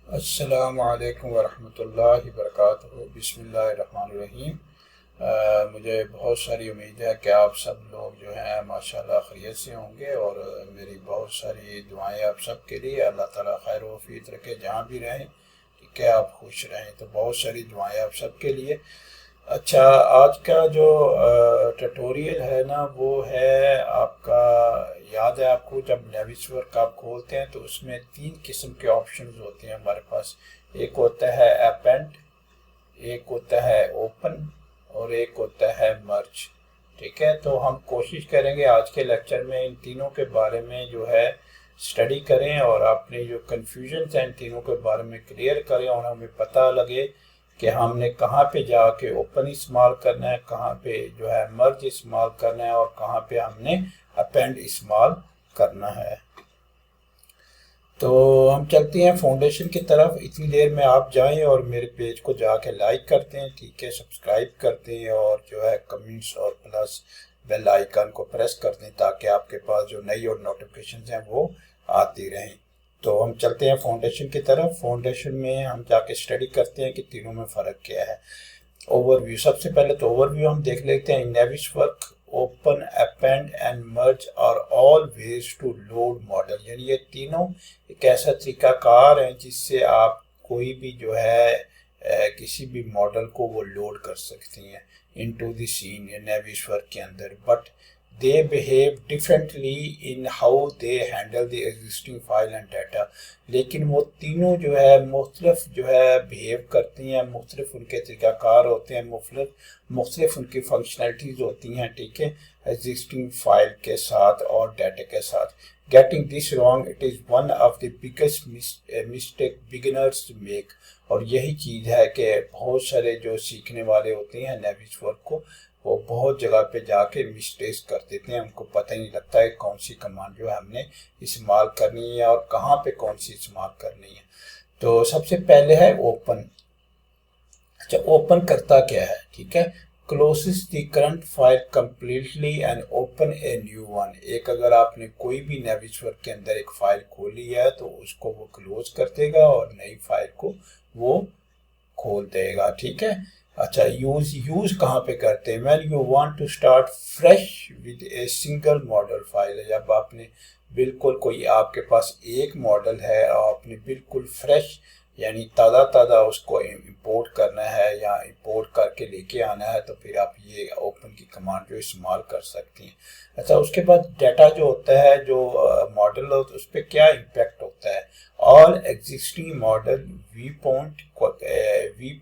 अस्सलामु अलैकुम वरहमतुल्लाहि वबरकातुहू। बिस्मिल्लाहिर्रहमानिर्रहीम। मुझे बहुत सारी उम्मीद है कि आप सब लोग जो हैं माशाल्लाह खैरियत से होंगे और मेरी बहुत सारी दुआएं आप सब के लिए। अल्लाह ताला खैर व आफियत रखे जहाँ भी रहें, ठीक है, आप खुश रहें। तो बहुत सारी दुआएं आप सब के लिए। अच्छा, आज का जो ट्यूटोरियल है ना वो है आपका, याद है आपको जब नेविसवर्क आप खोलते हैं तो उसमें तीन किस्म के ऑप्शंस होते हैं हमारे पास। एक होता है अपेंड, एक होता है ओपन और एक होता है मर्ज। ठीक है, तो हम कोशिश करेंगे आज के लेक्चर में इन तीनों के बारे में जो है स्टडी करें और अपने जो कन्फ्यूजन हैं इन तीनों के बारे में क्लियर करें और हमें पता लगे कि हमने कहाँ पे जाके ओपन इस्तेमाल करना है, कहाँ पे जो है मर्ज इस्तेमाल करना है और कहाँ पे हमने अपेंड इस्तेमाल करना है। तो हम चलते हैं फाउंडेशन की तरफ। इतनी देर में आप जाएं और मेरे पेज को जाके लाइक करते हैं, ठीक है, सब्सक्राइब करते हैं और जो है कमेंट्स और प्लस बेल आइकन को प्रेस कर दें ताकि आपके पास जो नई और नोटिफिकेशन हैं वो आती रहें। तो हम चलते हैं फाउंडेशन की तरफ। फाउंडेशन में हम जाके स्टडी करते हैं कि तीनों में फ़र्क क्या है। ओवरव्यू, सबसे पहले तो ओवरव्यू हम देख लेते हैं। Navisworks, open, append and merge are all ways to load model, यानी ये तीनों एक ऐसा तरीकाकार है जिससे आप कोई भी जो है किसी भी मॉडल को वो लोड कर सकती हैं इनटू द सीन नेविसवर्क के अंदर। But they behave differently in how they handle the existing file and data। लेकिन वो तीनों जो है मुख्तलिफ जो है बिहेव करती हैं, मुख्तलिफ उनके तरीक़ाकार होते हैं, मुख्तलिफ उनकी फंक्शनलिटीज़ होती हैं, ठीक है, एग्जिस्टिंग फाइल के साथ और डाटा के साथ। Getting this wrong it is one of the biggest mistake beginners make. और यही चीज़ है कि बहुत सारे जो सीखने वाले होते हैं नेविसवर्क को वो बहुत जगह पे जाके मिस्टेक्स कर देते हैं, उनको पता ही नहीं लगता है कौन सी कमांड जो है हमने इस्तेमाल करनी है और कहाँ पे कौन सी इस्तेमाल करनी है। तो सबसे पहले है ओपन। अच्छा, ओपन करता क्या है, ठीक है, closes the current file completely and open a new one. एक अगर आपने कोई भी नेविसवर्क के अंदर एक फाइल खोली है तो उसको वो क्लोज कर देगा और नई फाइल को वो खोल देगा, ठीक है। अच्छा, यूज कहाँ पे करते हैं? When you want to start fresh with a single model file. जब आपने बिल्कुल कोई आपके पास एक मॉडल है और आपने बिल्कुल फ्रेश यानी ताज़ा ताज़ा उसको इंपोर्ट करना है या इंपोर्ट करके लेके आना है तो फिर आप ये ओपन की कमांड जो इस्तेमाल कर सकती हैं। अच्छा, उसके बाद डाटा जो होता है, जो मॉडल होता है उस पर क्या इम्पेक्ट होता है? All existing model we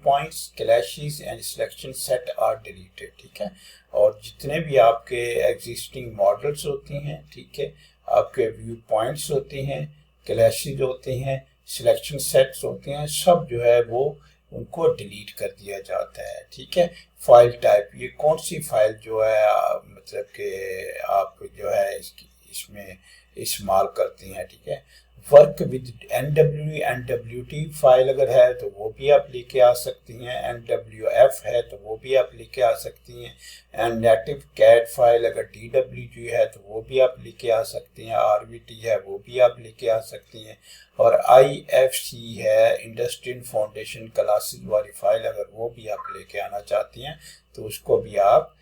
points clashes and selection set are deleted, ठीक है। और जितने भी आपके एग्जिस्टिंग मॉडल्स होती हैं, ठीक है, आपके व्यू पॉइंट्स होते हैं, क्लैशेस होते हैं, सिलेक्शन सेट्स होते हैं, सब जो है वो उनको डिलीट कर दिया जाता है, ठीक है। फाइल टाइप, ये कौन सी फाइल जो है मतलब कि आप जो है इसमें इस्तेमाल करती हैं, ठीक है। वर्क विद NWT फाइल अगर है तो वो भी आप लेके आ सकती हैं, NWF है तो वो भी आप लेके आ सकती हैं, एंड नेटिव कैट फाइल अगर DWG है तो वो भी आप लेके आ सकती हैं, RVT है वो भी आप लेके आ सकती हैं, और IFC है इंडस्ट्रियल फाउंडेशन क्लासेस वाली फाइल अगर वो भी आप लेके आना चाहती हैं तो उसको भी आप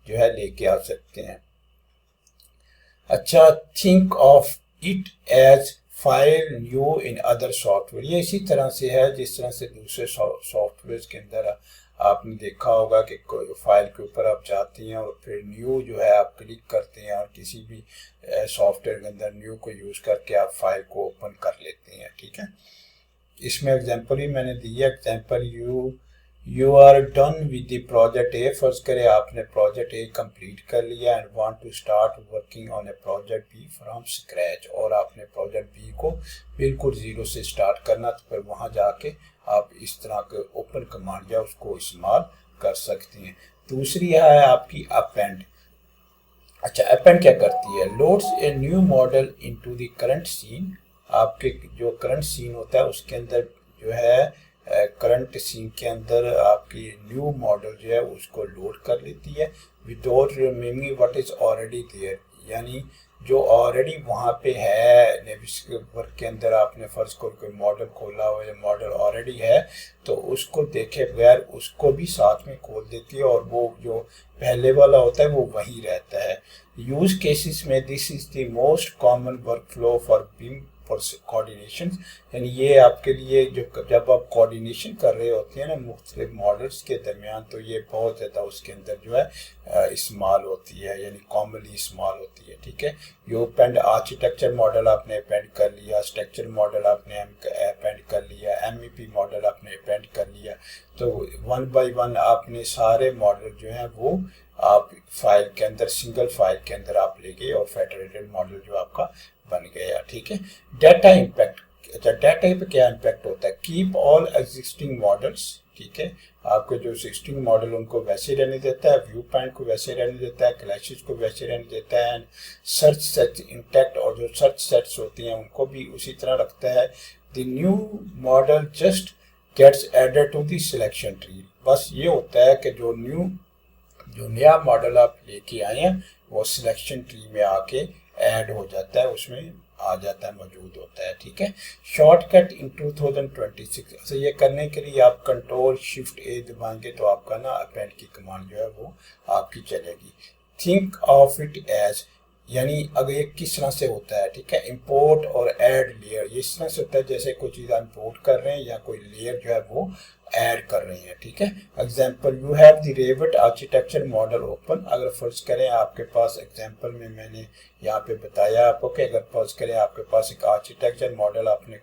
जो है लेके आ सकते हैं। अच्छा, think of it as file new in other software. ये इसी तरह से है जिस तरह से दूसरे सॉफ्टवेयर के अंदर आपने देखा होगा कि कोई फाइल के ऊपर आप जाती हैं और फिर न्यू जो है आप क्लिक करते हैं और किसी भी सॉफ्टवेयर के अंदर न्यू को यूज़ करके आप फाइल को ओपन कर लेते हैं, ठीक है। इसमें एग्जांपल ही मैंने दी है। Example, you are done with the project A. फर्ज करें आपने प्रोजेक्ट ए कंप्लीट कर लिया and want to start working on a project B from scratch, और आपने प्रोजेक्ट बी को बिल्कुल ज़ीरो से स्टार्ट करना, तो फिर वहाँ जाके आप इस तरह के ओपन कमांड या उसको इस्तेमाल कर सकती हैं। दूसरी है आपकी अपेंड। अच्छा, अपेंड क्या करती है? Loads a new model into the current scene. आपके जो करंट सीन होता है उसके अंदर जो है करंट सीन के अंदर आपकी न्यू मॉडल जो है उसको लोड कर लेती है without remembering what is already there. यानी जो ऑलरेडी वहाँ पे है नेविस्टिक वर्क के अंदर, आपने फर्ज को कोई मॉडल खोला हो या मॉडल ऑलरेडी है तो उसको देखे बगैर उसको भी साथ में खोल देती है और वो जो पहले वाला होता है वो वहीं रहता है। यूज केसेस में this is the most common work flow for beam for coordination, यानी ये आपके लिए जो जब आप कोऑर्डिनेशन कर रहे होते हैं ना मुख्तलिफ मॉडल्स के दरमियान, तो ये बहुत ज़्यादा उसके अंदर जो है इस्तेमाल होती है, यानी कॉमनली इस्तेमाल होती है। ठीक है, ये अपेंड आर्किटेक्चर मॉडल आपने अपेंड कर लिया, स्ट्रक्चर मॉडल आपने अपेंड कर लिया, MEP मॉडल आपने अपेंड कर लिया, तो वन बाय वन आपने सारे मॉडल जो हैं वो आप फाइल के अंदर, सिंगल फाइल के अंदर आप ले गए और फेडरेटेड मॉडल जो आपका बन गया। ठीक है, डाटा इम्पैक्ट। अच्छा, डाटा पे क्या इम्पैक्ट होता है? Keep all existing models. ठीक है, आपके जो एग्जिस्टिंग मॉडल उनको वैसे रहने देता है, व्यू पॉइंट को वैसे रहने देता है, क्लैशेस को वैसे रहने देता है, सर्च सेट्स इंटैक्ट, और जो सर्च सेट्स होती हैं उनको भी उसी तरह रखता है। The new model just gets added to the selection tree. बस ये होता है कि जो नया मॉडल आप लेके आए हैं वो सिलेक्शन ट्री में आके ऐड हो जाता है, उसमें आ जाता है, मौजूद होता है। ठीक है, शॉर्टकट इन 2026। अच्छा, ये करने के लिए आप Ctrl+Shift+A दबाएंगे तो आपका ना अपेंड की कमांड जो है वो आपकी चलेगी। थिंक ऑफ इट एज, यानी अगर ये किस तरह से होता है, ठीक है, इंपोर्ट और ऐड लेयर, ये इस तरह से होता है जैसे कोई चीज़ आप इंपोर्ट कर रहे हैं या कोई लेयर जो है वो ऐड कर रहे हैं। ठीक है, example, you have the Revit architecture model open. अगर फर्ज करें आपके पास, एग्जांपल में मैंने यहाँ पे बताया आपको कि अगर फर्ज करें आपके पास एक आर्किटेक्चर मॉडल आपने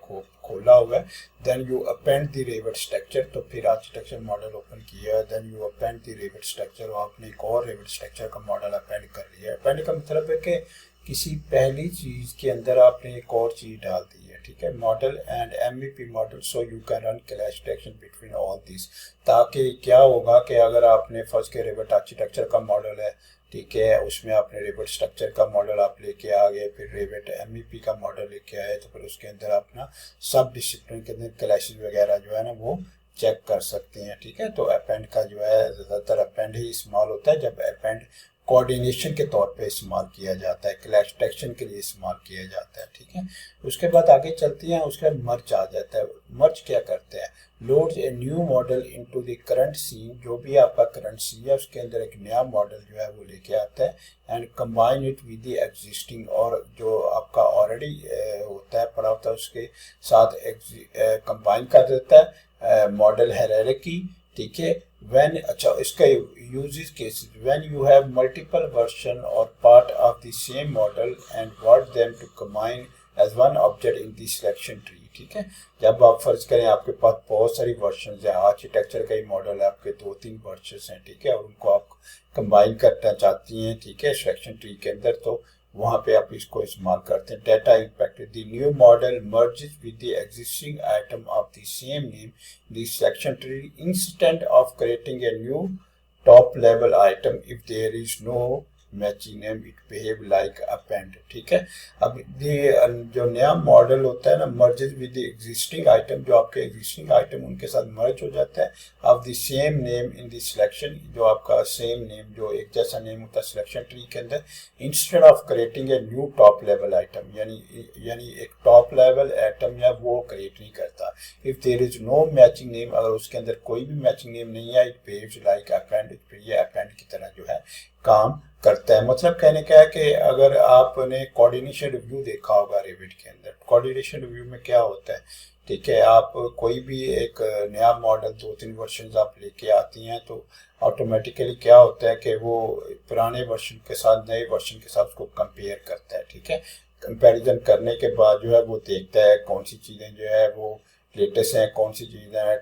खोला हुआ है, then you append the Revit structure, तो फिर आर्किटेक्चर मॉडल ओपन किया, then you append the Revit structure, और आपने एक और रेविट स्ट्रक्चर का मॉडल अपेंड कर लिया। अपेंड का मतलब है कि किसी पहली चीज़ के अंदर आपने एक और चीज़ डाल दी है। ठीक है, model and MEP model, so you can run clash detection between all this, ताकि क्या होगा कि अगर आपने फर्स्ट के रेविट आर्किटेक्चर का मॉडल है, ठीक है, उसमें आपने रेविट स्ट्रक्चर का मॉडल आप लेके आ गए, फिर रेविट MEP का मॉडल लेके आए, तो फिर उसके अंदर अपना सब डिसिप्लिन के अंदर क्लैशेस वगैरह जो है ना वो चेक कर सकते हैं। ठीक है, तो अपेंड का जो है ज़्यादातर अपेंड ही इस्तेमाल होता है, जब अपेंड कोऑर्डिनेशन के तौर पे इस्तेमाल किया जाता है, क्लैश डिटेक्शन के लिए इस्तेमाल किया जाता है। ठीक है, उसके बाद आगे चलती हैं, उसके बाद मर्ज आ जाता है। मर्ज क्या करते हैं? Loads a new model into the current scene, जो भी आपका करंट सीन है उसके अंदर एक नया मॉडल जो है वो लेके आता है, and combine it with the existing, और जो आपका ऑलरेडी होता है पड़ा होता है उसके साथ कंबाइन कर देता है मॉडल हायरार्की। ठीक है, when, अच्छा, इसका uses cases, when you have multiple version or part of the same model and want them to combine as one object in the selection tree। ठीक है, जब आप फर्ज करें आपके पास बहुत सारी वर्जन हैं, आर्किटेक्चर का ही मॉडल है, आपके 2-3 वर्जन हैं, ठीक है, और उनको आप कंबाइन करना चाहती हैं, ठीक है, सिलेक्शन ट्री के अंदर, तो वहाँ पे आप इसको इस्तेमाल करते हैं। Data impact, the new model merges with the existing item of the same name the selection tree instead of creating a new top level item if there is no matching name it behave like append. ठीक है, अब ये जो नया model होता है ना, merges with the existing item, जो आपके एग्जिस्टिंग आइटम उनके साथ मर्ज हो जाता है, of the same name in the selection, जो आपका सेम नेम जो एक जैसा नेम होता है सिलेक्शन ट्री के अंदर, instead of creating a new top level item, यानी एक टॉप लेवल आइटम या वो क्रिएट नहीं करता। If there is no matching name, अगर उसके अंदर कोई भी मैचिंग नेम नहीं है, इट बिहेव्स लाइक अपेंड, ये अपेंड की तरह जो है काम करता है। मतलब कहने का है कि अगर आपने कोऑर्डिनेशन रिव्यू देखा होगा रेविट के अंदर, कोऑर्डिनेशन रिव्यू में क्या होता है, ठीक है, आप कोई भी एक नया मॉडल 2-3 वर्जन आप लेके आती हैं तो ऑटोमेटिकली क्या होता है कि वो पुराने वर्जन के साथ नए वर्जन के साथ उसको कंपेयर करता है। ठीक है, कंपैरिजन करने के बाद जो है वो देखता है कौन सी चीज़ें जो है वो लेटेस्ट हैं, कौन सी चीज़ें हैं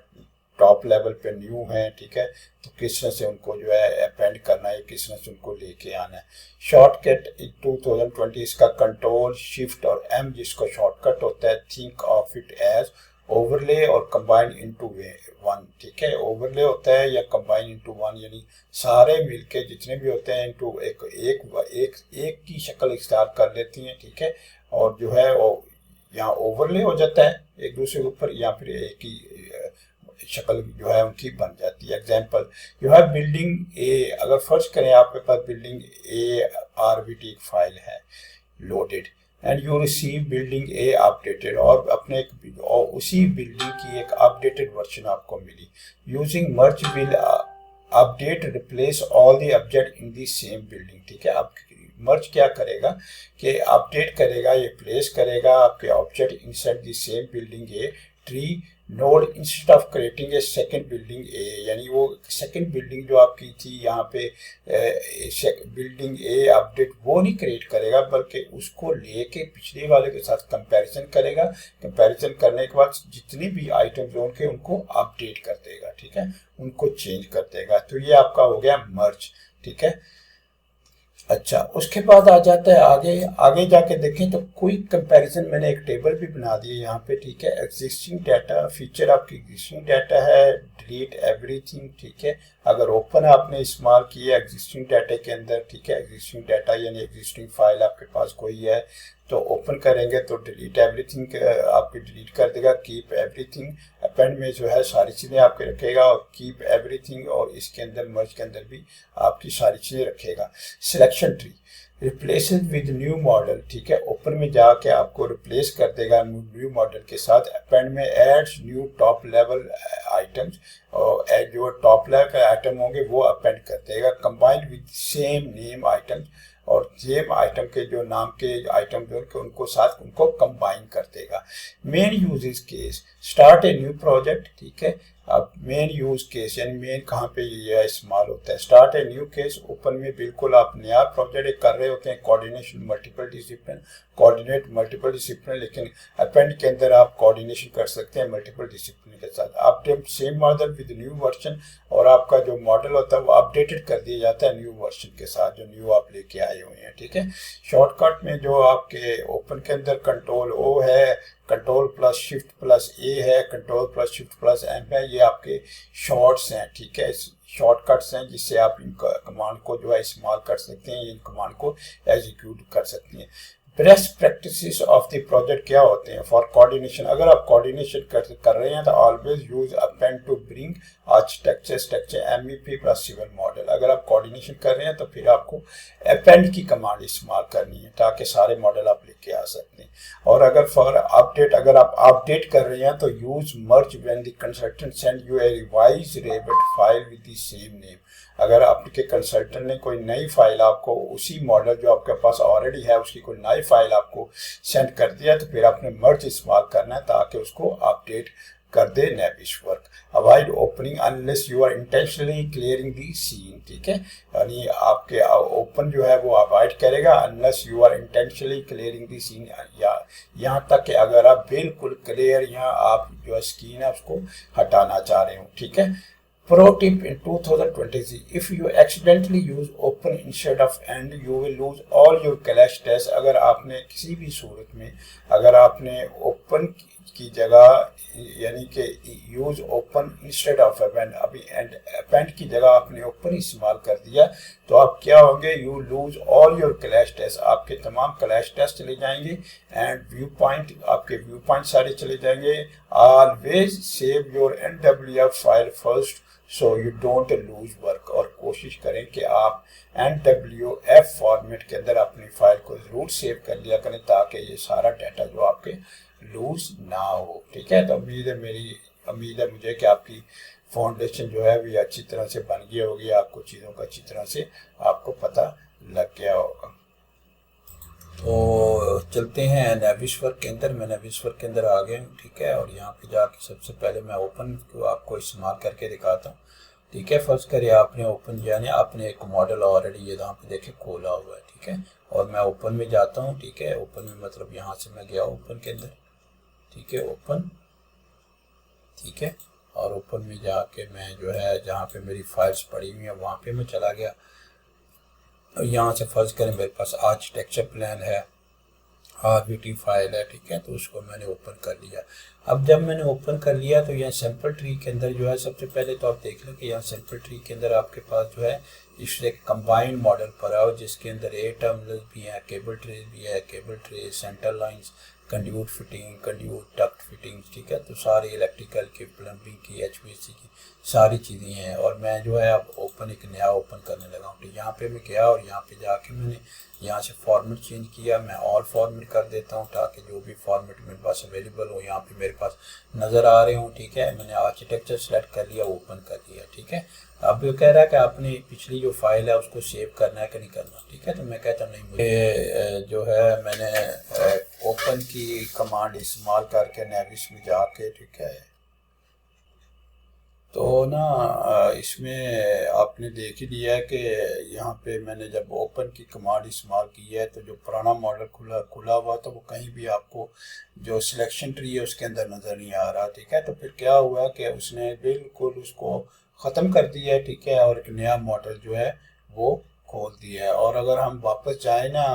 टॉप लेवल पे न्यू हैं। ठीक है, तो किस तरह से उनको जो है अपेंड करना है, किस तरह से उनको लेके आना है। शॉर्टकट 2020 इसका Ctrl+Shift+M जिसका शॉर्टकट होता है, think of it as overlay और कंबाइन इनटू वन। ठीक है, ओवरले होता है या कंबाइन इनटू वन, यानी सारे मिलके जितने भी होते हैं इनटू एक की शक्ल इख्तियार कर लेती हैं। ठीक है, और जो है वो यहाँ ओवरले हो जाता है एक दूसरे के ऊपर, या फिर एक ही शक्ल जो है उनकी बन जाती है। एग्जाम्पल, यू हैव बिल्डिंग ए, अगर फर्ज करें आपके पास बिल्डिंग ए RVT फाइल है loaded, and you receive building A updated, और अपने और उसी बिल्डिंग की एक अपडेटेड वर्जन आपको मिली। Using merge will update replace all the object in the same building. ठीक है, अब मर्ज क्या करेगा कि अपडेट करेगा, ये प्लेस करेगा आपके object inside the same building a tree node instead of creating a second building a, यानी वो सेकेंड बिल्डिंग जो आपकी थी यहाँ पे बिल्डिंग ए अपडेट वो नहीं क्रिएट करेगा, बल्कि उसको लेके पिछले वाले के साथ कंपैरिजन करेगा। कंपैरिजन करने के बाद जितनी भी आइटम्स होंगे उनको अपडेट कर देगा। ठीक है, उनको चेंज कर देगा। तो ये आपका हो गया मर्ज। ठीक है, अच्छा, उसके बाद आ जाता है आगे। आगे जाके देखें तो क्विक कंपैरिजन, मैंने एक टेबल भी बना दी है यहाँ पे। ठीक है, एग्जिस्टिंग डाटा फीचर आपकी एग्जिस्टिंग डाटा है, डिलीट एवरीथिंग। ठीक है, अगर ओपन आपने इस्तेमाल किया एग्जिस्टिंग डाटा के अंदर, ठीक है, एग्जिस्टिंग डाटा यानी एग्जिस्टिंग फाइल आपके पास कोई है तो ओपन करेंगे तो डिलीट एवरीथिंग आपकी डिलीट कर देगा। कीप एवरीथिंग अपेंड में जो है सारी चीज़ें आपके रखेगा, और कीप एवरीथिंग और इसके अंदर मर्ज के अंदर भी आपकी सारी चीज़ें रखेगा। Selection tree replaces with new model. ठीक है, ओपन में जाके आपको रिप्लेस कर देगा न्यू मॉडल के साथ। अपेंड में adds new top level items, और जो टॉप लेवल के आइटम होंगे वो अपेंड कर देगा। Combined with same name items, और सेम आइटम के जो नाम के आइटम जो उनको साथ उनको कंबाइन कर देगा। Main uses case start a new project. ठीक है, अब मेन यूज केस यानी मेन कहाँ पे ये इस्तेमाल होता है। Start a new case, open में बिल्कुल आप नया प्रोजेक्ट कर रहे होते हैं। Coordination multiple discipline, coordinate multiple discipline, लेकिन अपेंड के अंदर आप कोऑर्डिनेशन कर सकते हैं मल्टीपल डिसिप्लिन के साथ। Update same model with new version, और आपका जो मॉडल होता है वो अपडेटेड कर दिया जाता है न्यू वर्जन के साथ जो न्यू आप लेके आए हुए हैं। ठीक है, शॉर्टकट में जो आपके ओपन के अंदर कंट्रोल ओ है, control plus shift plus A है, control plus shift plus M है, ये आपके शॉर्ट्स हैं। ठीक है, शॉर्टकट्स हैं जिससे आप इन कमांड को जो है इस्तेमाल कर सकते हैं, इन कमांड को एग्जीक्यूट कर सकते हैं। Best practices of the project क्या होते हैं फॉर कोऑर्डिनेशन। अगर आप कोऑर्डिनेशन कर रहे हैं तो always use append to bring architecture structure MEP plus civil model. अगर आप कोऑर्डिनेशन कर रहे हैं तो फिर आपको अपेंड की कमांड इस्तेमाल करनी है ताकि सारे मॉडल आप लेके आ सकते हैं। और अगर फॉर अपडेट, अगर आप अपडेट कर रहे हैं तो use merge when the consultant send U A revise rebate file with the same name. अगर आपके कंसल्टेंट ने कोई नई फाइल आपको उसी मॉडल जो आपके पास ऑलरेडी है उसकी कोई नई फाइल आपको सेंड कर दिया तो फिर आपने मर्ज इस्तेमाल करना है ताकि उसको अपडेट कर दे Navisworks. Avoid opening unless you are intentionally clearing the scene. ठीक है, यानी आपके ओपन जो है वो अवॉइड करेगा unless you are intentionally clearing the scene, या यहाँ तक कि अगर आप बिल्कुल क्लियर यहाँ आप जो स्क्रीन है उसको हटाना चाह रहे हो। ठीक है, Pro tip in 2020, if you accidentally use open instead of and, you will lose all your clash test। अगर आपने किसी भी सूरत में अगर आपने open की जगह यानी कि use open instead of append, अभी एंड अपेंड की जगह आपने ओपन इस्तेमाल कर दिया तो आप क्या होंगे, you lose all your clash test, आपके तमाम क्लैश टेस्ट चले जाएंगे एंड व्यू पॉइंट, आपके व्यू पॉइंट सारे चले जाएंगे। Always save your NWF file first so you don't lose work, और कोशिश करें कि आप NWF फॉर्मेट के अंदर अपनी फाइल को जरूर सेव कर लिया करें ताकि ये सारा डाटा जो आपके लूज ना हो। ठीक है, तो उम्मीद है मुझे कि आपकी फाउंडेशन जो है भी अच्छी तरह से बन गई होगी, आपको चीज़ों का अच्छी तरह से आपको पता लग गया होगा। तो चलते हैं नेविश वर्क के अंदर। मैं नेविश वर्क के अंदर आ गया हूँ। ठीक है, और यहाँ पे जाके सबसे पहले मैं ओपन को आपको इस्तेमाल करके दिखाता हूँ। ठीक है, फर्स्ट करिए आपने ओपन यानी आपने एक मॉडल ऑलरेडी ये यहाँ पे देखे खोला हुआ है। ठीक है, और मैं ओपन में जाता हूँ। ठीक है, ओपन में मतलब यहाँ से मैं गया ओपन के अंदर। ठीक है, ओपन। ठीक है, और ओपन में जाके मैं जो है जहाँ पे मेरी फाइल्स पड़ी हुई हैं वहाँ पे मैं चला गया। और यहाँ से फर्ज करें मेरे पास आर्किटेक्चर प्लान है, RVT फाइल है। ठीक है, तो उसको मैंने ओपन कर लिया। अब जब मैंने ओपन कर लिया तो यहाँ सैम्पल ट्री के अंदर जो है सबसे पहले तो आप देख लें कि यहाँ सैम्पल ट्री के अंदर आपके पास जो है इससे कंबाइंड मॉडल पड़ा हो जिसके अंदर 8 टर्मिनल भी हैं, केबल ट्रे भी है, cable tray, centre lines, conduit fitting, conduit duct fitting, ठीक है। तो सारी इलेक्ट्रिकल की, प्लम्बिंग की, HVAC की सारी चीज़ें हैं। और मैं जो है अब ओपन एक नया ओपन करने लगा हूँ। तो यहाँ पे मैं गया और यहाँ पे जाके मैंने यहाँ से फॉर्मेट चेंज किया। मैं ऑल फॉर्मेट कर देता हूँ ताकि जो भी फॉर्मेट मेरे पास अवेलेबल हो यहाँ पे मेरे पास नज़र आ रहे हूँ, ठीक है। मैंने आर्किटेक्चर सेलेक्ट कर लिया, ओपन कर लिया, ठीक है। अब ये कह रहा है कि आपने पिछली जो फाइल है उसको सेव करना है कि नहीं करना, ठीक है। तो मैं कहता हूँ नहीं, मुझे जो है मैंने ओपन की कमांड इस्तेमाल करके नेविस में जाके, ठीक है। तो ना इसमें आपने देख ही लिया है कि यहाँ पे मैंने जब ओपन की कमांड इस्तेमाल की है तो जो पुराना मॉडल खुला हुआ तो वो कहीं भी आपको जो सिलेक्शन ट्री है उसके अंदर नज़र नहीं आ रहा, ठीक है। तो फिर क्या हुआ कि उसने बिल्कुल उसको ख़त्म कर दिया है, ठीक है, और एक नया मॉडल जो है वो खोल दिया है। और अगर हम वापस जाए ना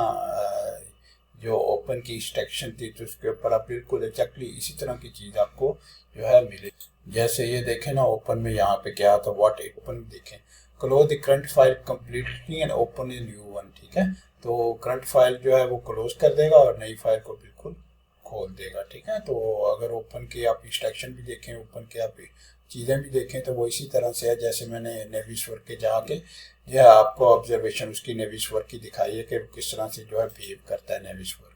जो ओपन की इंस्ट्रक्शन थी तो उसके ऊपर आप बिल्कुल एक्जैक्टली इसी तरह की चीज़ आपको जो है मिले। जैसे ये देखें ना ओपन में यहाँ पे क्या था, व्हाट ओपन देखें, close the current file completely and open a new one, ठीक है। तो करंट फाइल जो है वो क्लोज कर देगा और नई फाइल को बिल्कुल खोल देगा, ठीक है। तो अगर ओपन के आप इंस्ट्रक्शन भी देखें, ओपन के आप चीज़ें भी देखें तो वो इसी तरह से है जैसे मैंने नेविस वर्क के जाके जो है आपको ऑब्जर्वेशन उसकी नेविस वर्क की दिखाई है कि किस तरह से जो है बिहेव करता है नेविस वर्क।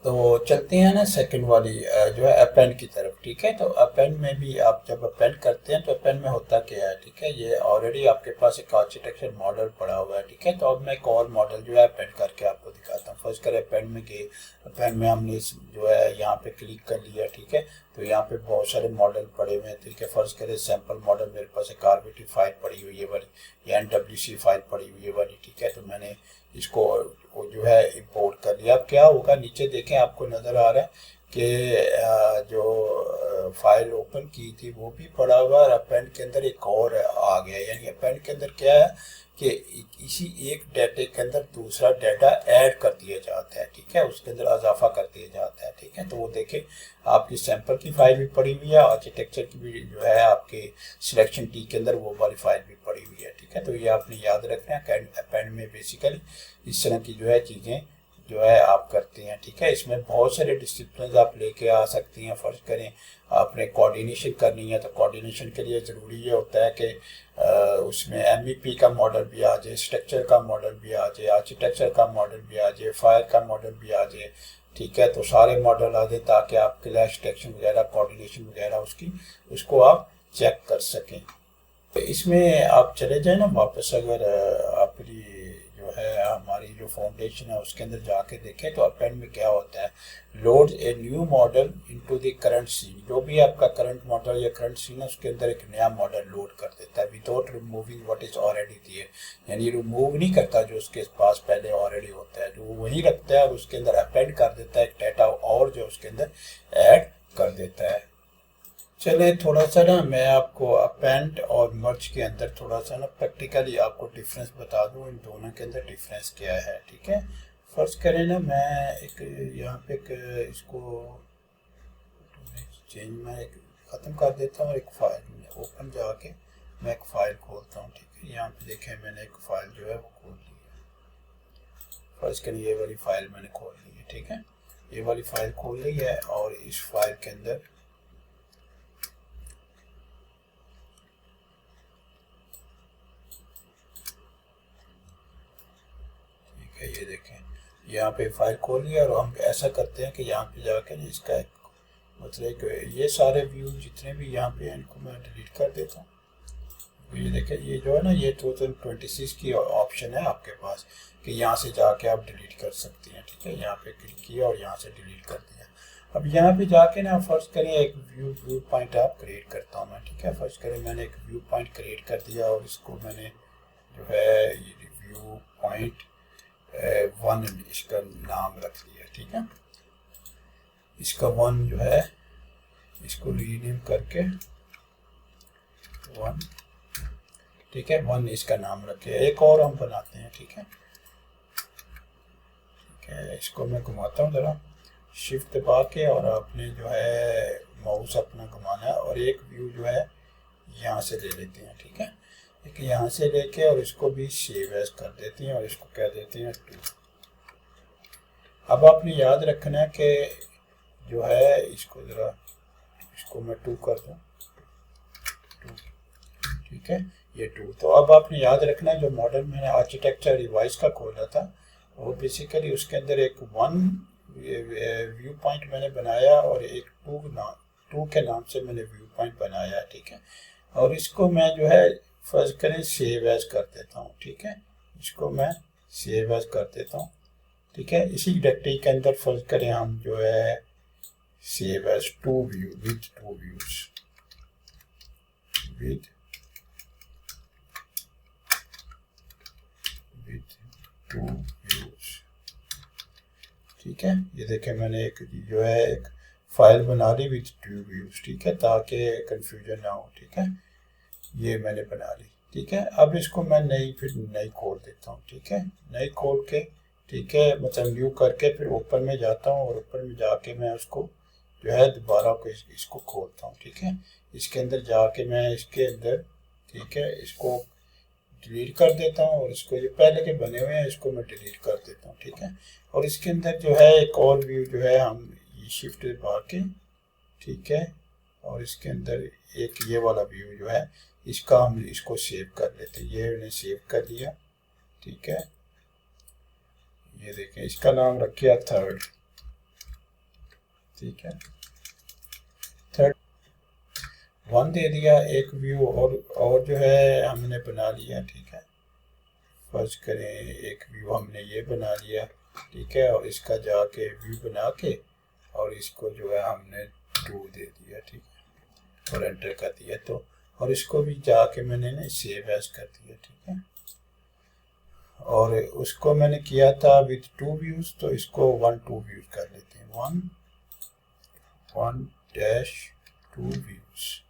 तो चलते हैं ना सेकंड वाली जो है अपेंड की तरफ, ठीक है। तो अपेंड में भी आप जब अपेंड करते हैं तो अपेंड में होता क्या है, ठीक है। ये ऑलरेडी आपके पास एक आर्किटेक्चर मॉडल पड़ा हुआ है, ठीक है। तो अब मैं एक और मॉडल जो है अपेंड करके आपको दिखाता हूँ। फर्स्ट करें अपेंड में गए, अपेंड में हमने जो है यहाँ पे क्लिक कर लिया, ठीक है। तो यहाँ पे बहुत सारे मॉडल पड़े हुए हैं, ठीक है। फर्स्ट करें सैम्पल मॉडल, मेरे पास एक आरबीटी फाइल पड़ी हुई है वाली, या NWC फाइल पड़ी हुई है वाली, ठीक है। तो मैंने इसको वो जो है इंपोर्ट कर लिया। अब क्या होगा, नीचे देखें आपको नज़र आ रहा है कि जो फाइल ओपन की थी वो भी पड़ा हुआ और अपेंड के अंदर एक और आ गया। यानी अपेंड के अंदर क्या है कि इसी एक डाटे के अंदर दूसरा डाटा ऐड कर दिया जाता है, ठीक है, उसके अंदर इजाफा कर दिया जाता है, ठीक है। तो वो देखें आपकी सैंपल की फाइल भी पड़ी हुई है, आर्किटेक्चर की भी जो है आपके सिलेक्शन टी के अंदर वो वाली फाइल भी पड़ी हुई है, ठीक है। तो ये आपने याद रखना है। अपेंड में बेसिकली इस तरह की जो है चीज़ें जो है आप करते हैं, ठीक है। इसमें बहुत सारे डिसिप्लिन आप लेके आ सकती हैं। फर्ज करें आपने कोऑर्डिनेशन करनी है तो कोऑर्डिनेशन के लिए ज़रूरी ये होता है कि उसमें MEP का मॉडल भी आ जाए, स्ट्रक्चर का मॉडल भी आ जाए, आर्किटेक्चर का मॉडल भी आ जाए, फायर का मॉडल भी आ जाए, ठीक है। तो सारे मॉडल आ जाए ताकि आप क्लैश डिटेक्शन वगैरह, कोऑर्डिनेशन वगैरह उसको आप चेक कर सकें। तो इसमें आप चले जाए ना वापस, अगर आपकी जो है हमारी जो फाउंडेशन है उसके अंदर जाके देखें तो अपेंड में क्या होता है, load a new model into the current scene. जो भी आपका करंट मॉडल या करंट सीन है उसके अंदर एक नया मॉडल लोड कर देता है without removing what is already there. यानी रिमूव नहीं करता जो उसके पास पहले ऑलरेडी होता है, जो वो वही रखता है और उसके अंदर अपेंड कर देता है एक डाटा और जो उसके अंदर ऐड कर देता है। चले थोड़ा सा ना मैं आपको अपेंड और मर्ज के अंदर थोड़ा सा ना प्रैक्टिकली आपको डिफरेंस बता दूं, इन दोनों के अंदर डिफरेंस क्या है, ठीक है। फर्स्ट करें ना मैं एक यहाँ पे एक इसको चेंज मैं एक ख़त्म कर देता हूँ। एक फाइल में ओपन जाके मैं एक फ़ाइल खोलता हूँ, ठीक है। यहाँ पे देखें मैंने एक फ़ाइल जो है वो खोल ली है। फर्स्ट करें ये वाली फ़ाइल मैंने खोल ली है, ठीक है। ये वाली फ़ाइल खोल ली है और इस फाइल के अंदर ये देखें यहाँ पे फाइल खोल लिया और हम ऐसा करते हैं कि यहाँ पे जाकर इसका एक मतलब कि ये सारे व्यू जितने भी यहाँ पे हैं इनको मैं डिलीट कर देता हूँ। ये देखें ये जो है ना ये 2026 की ऑप्शन है आपके पास कि यहाँ से जाके आप डिलीट कर सकते हैं, ठीक है। यहाँ पे क्लिक किया और यहाँ से डिलीट कर दिया। अब यहाँ पे जाके ना फर्स्ट करें एक व्यू पॉइंट आप क्रिएट करता हूँ मैं, ठीक है। फर्स्ट करें मैंने एक व्यू पॉइंट क्रिएट कर दिया और इसको मैंने जो है व्यू पॉइंट 1 इसका नाम रख लिया, ठीक है। इसका 1 जो है इसको रीनेम करके 1, ठीक है, 1 इसका नाम रखे। एक और हम बनाते हैं, ठीक है, ठीक है। इसको मैं घुमाता हूँ ज़रा शिफ्ट दबा के और आपने जो है माउस अपना घुमाना है और एक व्यू जो है यहाँ से ले लेते हैं, ठीक है। एक यहाँ से लेके और इसको भी सेव एज कर देते हैं और इसको कह देते हैं 2। अब आपने याद रखना है कि जो है इसको ज़रा, इसको मैं 2 कर दूँ, 2, ठीक है, ये 2। तो अब आपने याद रखना है जो मॉडल मैंने आर्किटेक्चर रिवाइज का खोला था वो बेसिकली उसके अंदर एक 1 व्यू पॉइंट मैंने बनाया और एक 2 के नाम से मैंने व्यू पॉइंट बनाया, ठीक है। और इसको मैं जो है फर्ज करें सेव एज कर देता हूँ, ठीक है, इसको मैं सेव एज कर देता हूँ, ठीक है। इसी डायरेक्टरी के अंदर फर्ज करें हम जो है save as 2 view with 2 views, with 2 views, ठीक है। ये देखें मैंने एक जो है एक फाइल बना ली विद 2 व्यूज, ठीक है, ताकि कंफ्यूजन ना हो, ठीक है। ये मैंने बना ली, ठीक है। अब इसको मैं फिर नई खोल देता हूँ, ठीक है, नई खोल के, ठीक है, मतलब न्यू करके फिर ऊपर में जाता हूँ और ऊपर में जाके मैं उसको जो है दोबारा को इसको खोलता हूँ, ठीक है। इसके अंदर जाके मैं इसके अंदर, ठीक है, इसको डिलीट कर देता हूँ और इसको जो पहले के बने हुए हैं इसको मैं डिलीट कर देता हूँ, ठीक है। और इसके अंदर जो है एक और व्यू जो है हम ये शिफ्ट दबा के, ठीक है, और इसके अंदर एक ये वाला व्यू जो है इसका हम इसको सेव कर लेते हैं। ये मैंने सेव कर लिया, ठीक है। ये देखें इसका नाम रखिए 3rd, ठीक है, 3rd 1 दे दिया। एक व्यू और जो है हमने बना लिया, ठीक है, फर्ज करें एक व्यू हमने ये बना लिया, ठीक है, और इसका जाके व्यू बना के और इसको जो है हमने 2 दे दिया, ठीक है, और एंटर कर दिया। तो और इसको भी जाके मैंने ना सेव एज कर दिया, ठीक है। और उसको मैंने किया था विद 2 व्यूज, तो इसको 1-2 व्यूज कर लेते हैं, 1-2 व्यूज,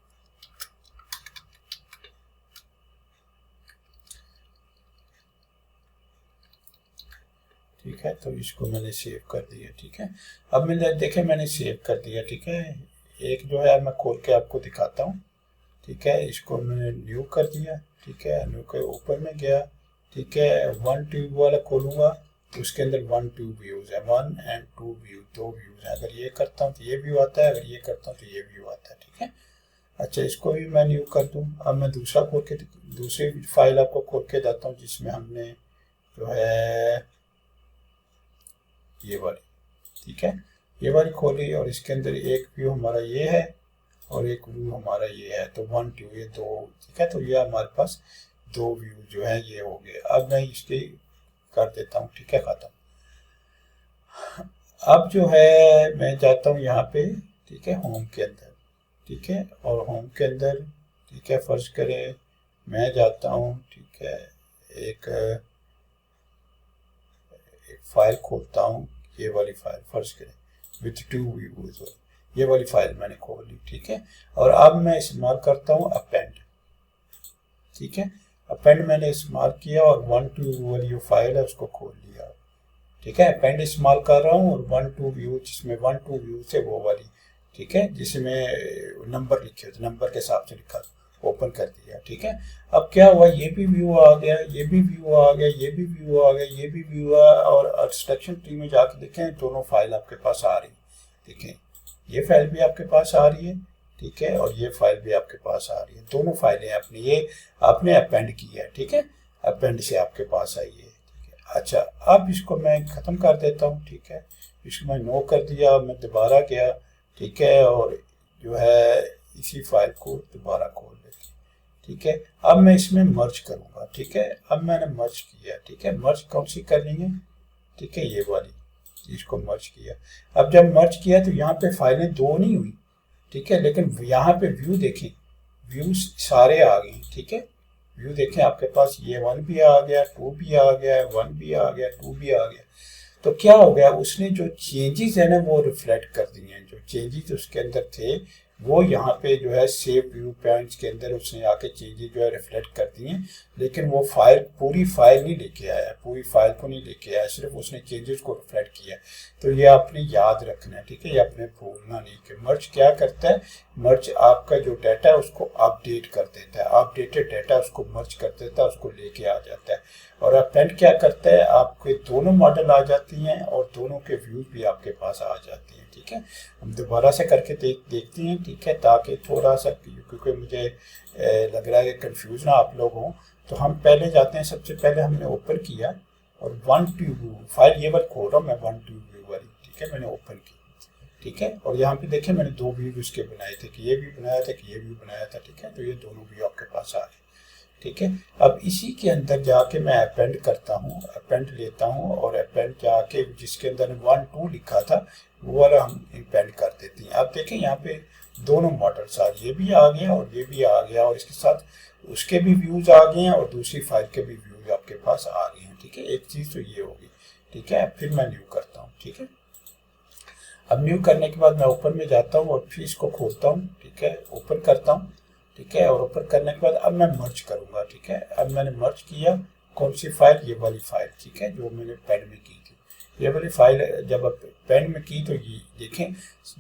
ठीक है। तो इसको मैंने सेव कर दिया, ठीक है। अब मैंने देखे मैंने सेव कर दिया, ठीक है। एक जो है मैं खोल के आपको दिखाता हूँ, ठीक है, इसको मैंने न्यू कर दिया, ठीक है, न्यू के ऊपर में गया, ठीक है, 1-2 वाला खोलूँगा तो उसके अंदर 1-2 व्यूज़ है, 1 और 2 व्यू, 2 व्यूज़ है। अगर ये करता हूँ तो ये व्यू आता है, अगर ये करता हूँ तो ये व्यू आता है, ठीक है। अच्छा, इसको भी मैं न्यू कर दूँ। अब मैं दूसरा खोल के दूसरी फाइल आपको खोल के देता हूँ जिसमें हमने जो है ये वाली, ठीक है, ये वाली खोली और इसके अंदर एक व्यू हमारा ये है और एक व्यू हमारा ये है, तो 1-2 ये 2, ठीक है। तो ये हमारे पास 2 व्यू जो है ये हो गए। अब मैं इसके कर देता हूँ, ठीक है, ख़त्म। अब जो है मैं जाता हूँ यहाँ पे, ठीक है, होम के अंदर, ठीक है, और होम के अंदर, ठीक है, फर्ज करें मैं जाता हूँ, ठीक है, एक फाइल खोलता हूँ, ये वाली फाइल फर्ज करें विथ 2 व्यूज, ये वाली फाइल मैंने खोल ली, ठीक है। और अब मैं इस्तेमाल करता हूँ अपेंड, ठीक है, अपेंड मैंने इस्तेमाल किया और 1-2 वाली जो फाइल है उसको खोल लिया, ठीक है। अपेंड इस्तेमाल कर रहा हूँ और 1-2 व्यू, जिसमें 1-2 व्यू से वो वाली, ठीक है, जिसमें नंबर लिखे होते, नंबर के हिसाब से लिखा, ओपन कर दिया, ठीक है। अब क्या हुआ, ये भी व्यू आ गया, ये भी व्यू आ गया, ये भी व्यू आ गया, ये भी व्यू आ, और इंस्ट्रक्शन ट्री में जाके देखें दोनों फाइल आपके पास आ रही, देखें ये फाइल भी आपके पास आ रही है, ठीक है, और ये फाइल भी आपके पास आ रही है, दोनों फाइलें अपनी ये आपने अपेंड की है, ठीक है, अपेंड से आपके पास आई है, ठीक है। अच्छा, अब इसको मैं ख़त्म कर देता हूँ, ठीक है, इसको मैं नो कर दिया, मैं दोबारा गया, ठीक है, और जो है इसी फाइल को दोबारा खोल लेते, ठीक है। अब मैं इसमें मर्ज करूँगा, ठीक है, अब मैंने मर्ज किया, ठीक है, मर्ज कौन सी करनी है, ठीक है, ये वाली, इसको मर्ज किया। अब जब मर्ज किया तो यहाँ पे फाइलें 2 नहीं हुई, ठीक है, लेकिन यहाँ पे व्यू देखें, व्यूज सारे आ गए, ठीक है, व्यू देखें आपके पास ये 1 भी आ गया, 2 भी आ गया, 1 भी आ गया, 2 भी आ गया। तो क्या हो गया, उसने जो चेंजेस है ना वो रिफ्लेक्ट कर दिए हैं, जो चेंजेस उसके अंदर थे वो यहाँ पे जो है सेव व्यू पॉइंट्स के अंदर उसने आके चेंजेस जो है रिफ्लेक्ट कर दिए, लेकिन वो फाइल पूरी फाइल नहीं लेके आया, पूरी फाइल को नहीं लेके आया, सिर्फ उसने चेंजेस को रिफ्लेक्ट किया। तो ये आपने याद रखना है, ठीक है, ये आपने भूलना नहीं कि मर्ज क्या करता है, मर्ज आपका जो डाटा है उसको अपडेट कर देता है, अपडेटेड डाटा उसको मर्ज कर देता है, उसको लेके आ जाता है। और अपेंड क्या करता है, आपके दोनों मॉडल आ जाती हैं और दोनों के व्यूज भी आपके पास आ जाती हैं। ठीक है, हम दोबारा से करके देखते हैं। ठीक है, ताकि थोड़ा सा, क्योंकि मुझे लग रहा है कि कंफ्यूज ना आप लोग हों, तो हम पहले जाते हैं। सबसे पहले हमने ओपन किया और वन ट्यूब फाइल ये वाली खोल रहा हूँ मैं, वन ट्यूब वाली। ठीक है, मैंने ओपन की। ठीक है, और यहाँ पे देखें मैंने दो व्यू उसके बनाए थे, कि ये भी बनाया था, कि ये भी बनाया था। ठीक है, तो ये दोनों व्यू आपके पास आ गए। ठीक है, अब इसी के अंदर जाके मैं अपेंड करता हूँ, अपेंड लेता हूँ और अपेंड जाके जिसके अंदर 1 2 लिखा था वो वाला हम अपेंड कर देते हैं। अब देखें यहाँ पे दोनों मॉडल्स आ गए, ये भी आ गया और ये भी आ गया, और इसके साथ उसके भी व्यूज आ गए हैं और दूसरी फाइल के भी व्यूज आपके पास आ गए हैं। ठीक है, एक चीज़ तो ये होगी। ठीक है, फिर मैं न्यू करता हूँ। ठीक है, अब न्यू करने के बाद मैं ओपन में जाता हूँ और फिर इसको खोलता हूँ। ठीक है, ओपन करता हूँ। ठीक है, और ओपन करने के बाद अब मैं मर्ज करूँगा। ठीक है, अब मैंने मर्ज किया कौन सी फाइल, ये वाली फाइल। ठीक है, जो मैंने पेन में की थी, ये वाली फाइल जब पेन में की तो ये देखें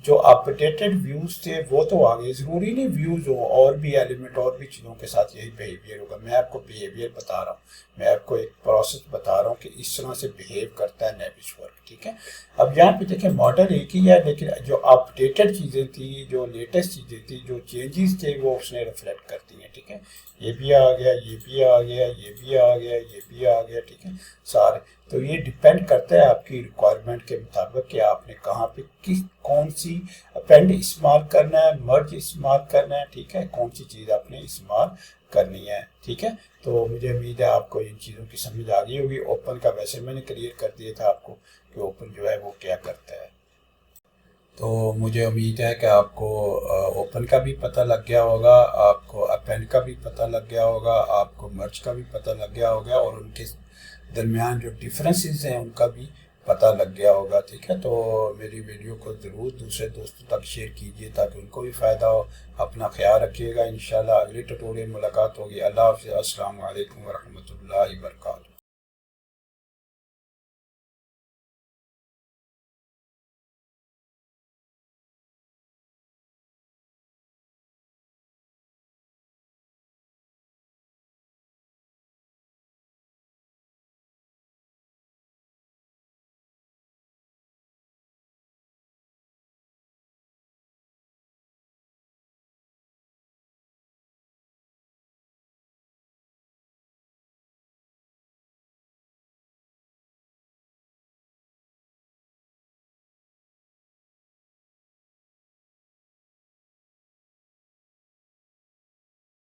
जो अपडेटेड व्यूज थे वो तो आ गए। ज़रूरी नहीं व्यूज हो, और भी एलिमेंट और भी चीज़ों के साथ यही बिहेवियर होगा। मैं आपको बिहेवियर बता रहा हूँ, मैं आपको एक प्रोसेस बता रहा हूँ कि इस तरह से बिहेव करता है नेविसवर्क। ठीक है, अब यहाँ पे देखें मॉडल एक ही है, लेकिन जो अपडेटेड चीज़ें थी, जो लेटेस्ट चीज़ें थी, जो चेंजेस थे वो उसने रिफ्लेक्ट करती हैं। ठीक है, ये भी आ गया, ये भी आ गया, ये भी आ गया, ये भी आ गया। ठीक है, सारे। तो ये डिपेंड करता है आपकी रिक्वायरमेंट के मुताबिक कि आपने कहाँ पे किस कौन सी अपेंड इस्तेमाल करना है, मर्ज इस्तेमाल करना है। ठीक है, कौन सी चीज़ आपने इस्तेमाल करनी है। ठीक है, तो मुझे उम्मीद है आपको इन चीज़ों की समझ आ गई होगी। ओपन का वैसे मैंने क्लियर कर दिया था आपको कि ओपन जो है वो क्या करता है। तो मुझे उम्मीद है कि आपको ओपन का भी पता लग गया होगा, आपको अपेंड का भी पता लग गया होगा, आपको मर्ज का भी पता लग गया होगा, और उनके दरमियान जो डिफरेंसेस हैं उनका भी पता लग गया होगा। ठीक है, तो मेरी वीडियो को ज़रूर दूसरे दोस्तों तक शेयर कीजिए ताकि उनको भी फ़ायदा हो। अपना ख्याल रखिएगा। इंशाल्लाह अगली ट्यूटोरियल मुलाकात होगी। अल्लाह हाफ़िज़। अस्सलामु अलैकुम व रहमतुल्लाहि व बरकातुहू।